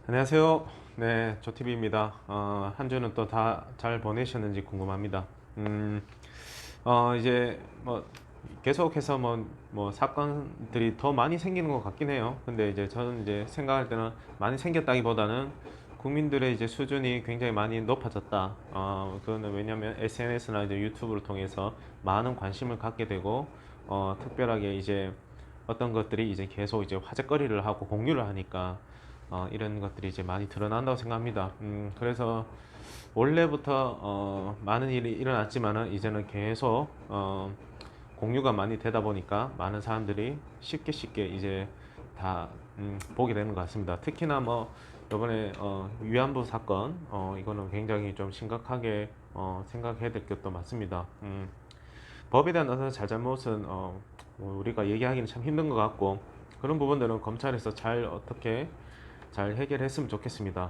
안녕하세요. 네, 조티비입니다. 한 주는 또 다 잘 보내셨는지 궁금합니다. 이제 뭐 계속해서 뭐 사건들이 더 많이 생기는 것 같긴 해요. 근데 이제 저는 이제 생각할 때는 많이 생겼다기보다는 국민들의 이제 수준이 굉장히 많이 높아졌다. 그거는 왜냐면 SNS나 이제 유튜브를 통해서 많은 관심을 갖게 되고, 특별하게 이제 어떤 것들이 이제 계속 이제 화제거리를 하고 공유를 하니까 이런 것들이 이제 많이 드러난다고 생각합니다. 그래서 원래부터 많은 일이 일어났지만은 이제는 계속 공유가 많이 되다 보니까 많은 사람들이 쉽게 이제 다 보게 되는 것 같습니다. 특히나 뭐 이번에 위안부 사건 이거는 굉장히 좀 심각하게 생각해야 될 것도 맞습니다. 법에 대한 어떤 잘잘못은 뭐 우리가 얘기하기는 참 힘든 것 같고 그런 부분들은 검찰에서 잘 어떻게 잘 해결했으면 좋겠습니다.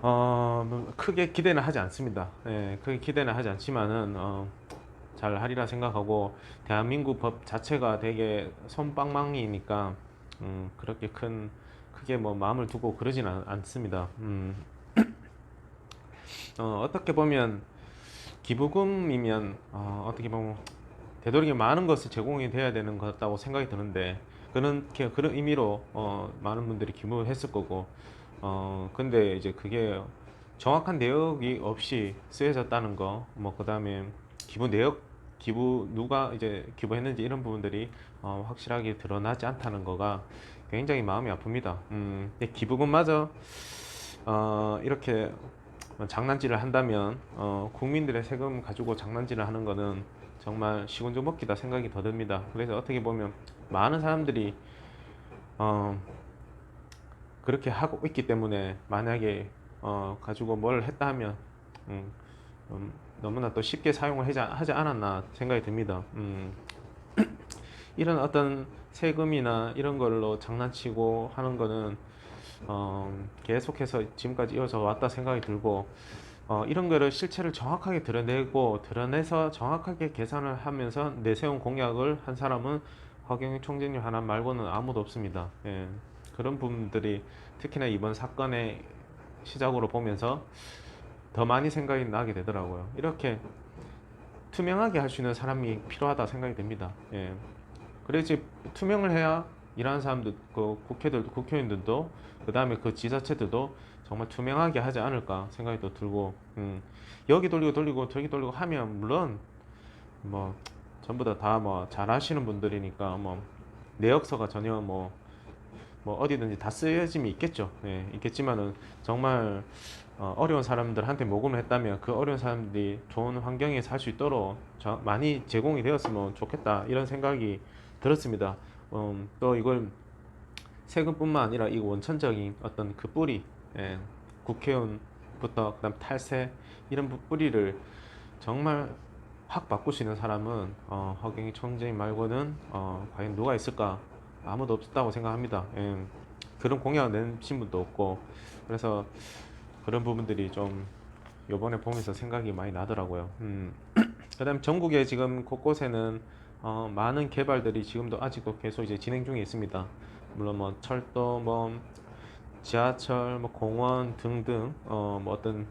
뭐 크게 기대는 하지 않습니다. 예, 크게 기대는 하지 않지만은 잘 하리라 생각하고 대한민국 법 자체가 되게 솜방망이니까 그렇게 크게 뭐 마음을 두고 그러진 않습니다. 어떻게 보면 기부금이면 어떻게 보면 되도록이면 많은 것을 제공이 돼야 되는 것 같다고 생각이 드는데 그런 의미로 많은 분들이 기부를 했을 거고 근데 이제 그게 정확한 내역이 없이 쓰여졌다는 거, 뭐 그다음에 기부 내역, 기부 누가 이제 기부했는지 이런 부분들이 확실하게 드러나지 않다는 거가 굉장히 마음이 아픕니다. 근데 기부금마저 이렇게 장난질을 한다면 국민들의 세금 가지고 장난질을 하는 거는 정말 시군주 먹기다 생각이 더 듭니다. 그래서 어떻게 보면 많은 사람들이 어, 그렇게 하고 있기 때문에 만약에 가지고 뭘 했다 하면 음, 너무나 또 쉽게 사용을 하지 않았나 생각이 듭니다. 이런 어떤 세금이나 이런 걸로 장난치고 하는 거는 계속해서 지금까지 이어져 왔다 생각이 들고 이런 거를 실체를 정확하게 드러내서 정확하게 계산을 하면서 내세운 공약을 한 사람은 허경영 총재님 하나 말고는 아무도 없습니다. 예, 그런 부분들이 특히나 이번 사건의 시작으로 보면서 더 많이 생각이 나게 되더라고요. 이렇게 투명하게 할 수 있는 사람이 필요하다 생각이 듭니다. 예, 그래야지 투명을 해야 일하는 사람들, 그 국회의원들도, 그 다음에 그 지자체들도 정말 투명하게 하지 않을까 생각이 또 들고, 여기 돌리고 저기 돌리고 하면 물론 뭐 전부 다 뭐 잘하시는 분들이니까 뭐 내역서가 전혀 뭐 어디든지 다 쓰여짐이 있겠죠. 예, 있겠지만은 정말 어려운 사람들한테 모금을 했다면 그 어려운 사람들이 좋은 환경에 살 수 있도록 많이 제공이 되었으면 좋겠다 이런 생각이 들었습니다. 또 이걸 세금뿐만 아니라 이 원천적인 어떤 그 뿌리, 예, 국회의원부터 그다음 탈세 이런 뿌리를 정말 확 바꿀 수 있는 사람은 허경희 총재님 말고는 과연 누가 있을까? 아무도 없다고 생각합니다. 예, 그런 공약을 내신 분도 없고 그래서 그런 부분들이 좀 요번에 보면서 생각이 많이 나더라고요. 그다음 전국에 지금 곳곳에는 많은 개발들이 지금도 아직도 계속 이제 진행 중에 있습니다. 물론 뭐 철도, 뭐 지하철, 뭐 공원 등등 뭐 어떤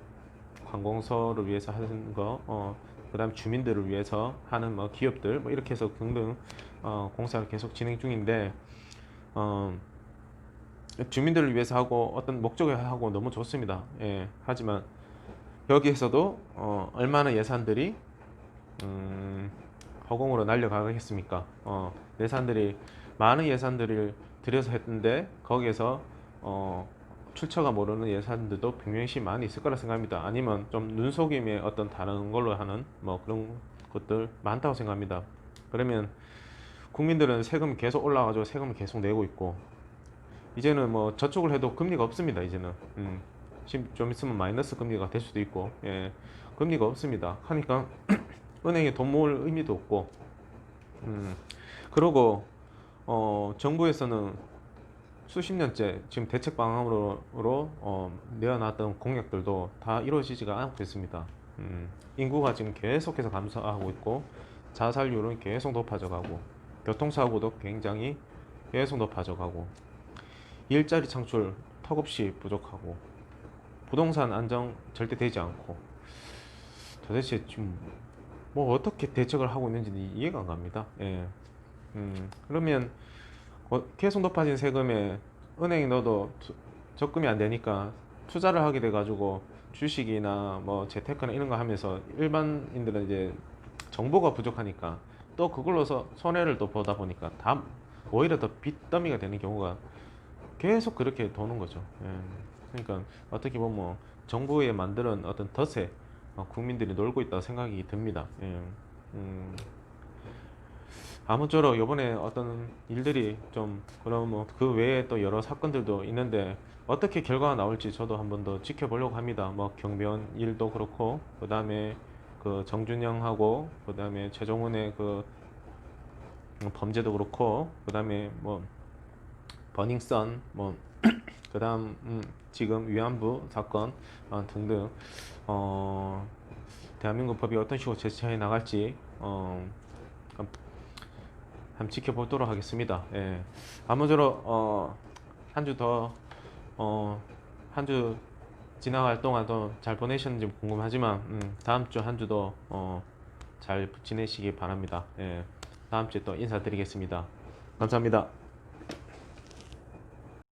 관공서를 위해서 하는 거, 그다음 주민들을 위해서 하는 뭐 기업들 뭐 이렇게 해서 등등 공사를 계속 진행 중인데 어, 주민들을 위해서 하고 어떤 목적을 하고 너무 좋습니다. 예, 하지만 여기에서도 얼마나 예산들이 음, 허공으로 날려가겠습니까? 예산들이 많은 예산들을 들여서 했는데 거기에서 어, 출처가 모르는 예산들도 분명히 많이 있을 거라 생각합니다. 아니면 좀 눈속임의 어떤 다른 걸로 하는 뭐 그런 것들 많다고 생각합니다. 그러면 국민들은 세금 계속 올라가지고 세금을 계속 내고 있고 이제는 뭐 저축을 해도 금리가 없습니다. 이제는 좀 있으면 마이너스 금리가 될 수도 있고 예, 금리가 없습니다. 하니까 은행에 돈 모을 의미도 없고 그러고 정부에서는 수십 년째 지금 대책 방안으로 내어놨던 공약들도 다 이루어지지가 않고 있습니다. 인구가 지금 계속해서 감소하고 있고 자살률은 계속 높아져가고 교통사고도 굉장히 계속 높아져가고 일자리 창출 턱없이 부족하고 부동산 안정 절대 되지 않고 도대체 지금 뭐 어떻게 대책을 하고 있는지 이해가 안 갑니다. 예. 그러면 계속 높아진 세금에 은행에 넣어도 적금이 안 되니까 투자를 하게 돼 가지고 주식이나 뭐 재테크나 이런 거 하면서 일반인들은 이제 정보가 부족하니까 또 그걸로서 손해를 또 보다 보니까 다 오히려 더 빚더미가 되는 경우가 계속 그렇게 도는 거죠. 예. 그러니까 어떻게 보면 뭐 정부에 만드는 어떤 덫에 국민들이 놀고 있다고 생각이 듭니다. 예. 아무쪼록 이번에 어떤 일들이 좀 그럼 뭐 그 외에 또 여러 사건들도 있는데 어떻게 결과가 나올지 저도 한 번 더 지켜보려고 합니다. 뭐 경비원 일도 그렇고 그 다음에 그 정준영하고 그 다음에 최종훈의 그 범죄도 그렇고 그 다음에 뭐 버닝썬 뭐 그다음 지금 위안부 사건 등등 대한민국 법이 어떤 식으로 제시해 나갈지 한번 지켜보도록 하겠습니다. 예. 아무쪼록 한 주 더 한 주 지나갈 동안 더 잘 보내셨는지 궁금하지만 다음 주 한 주도 잘 지내시기 바랍니다. 예. 다음 주에 또 인사드리겠습니다. 감사합니다.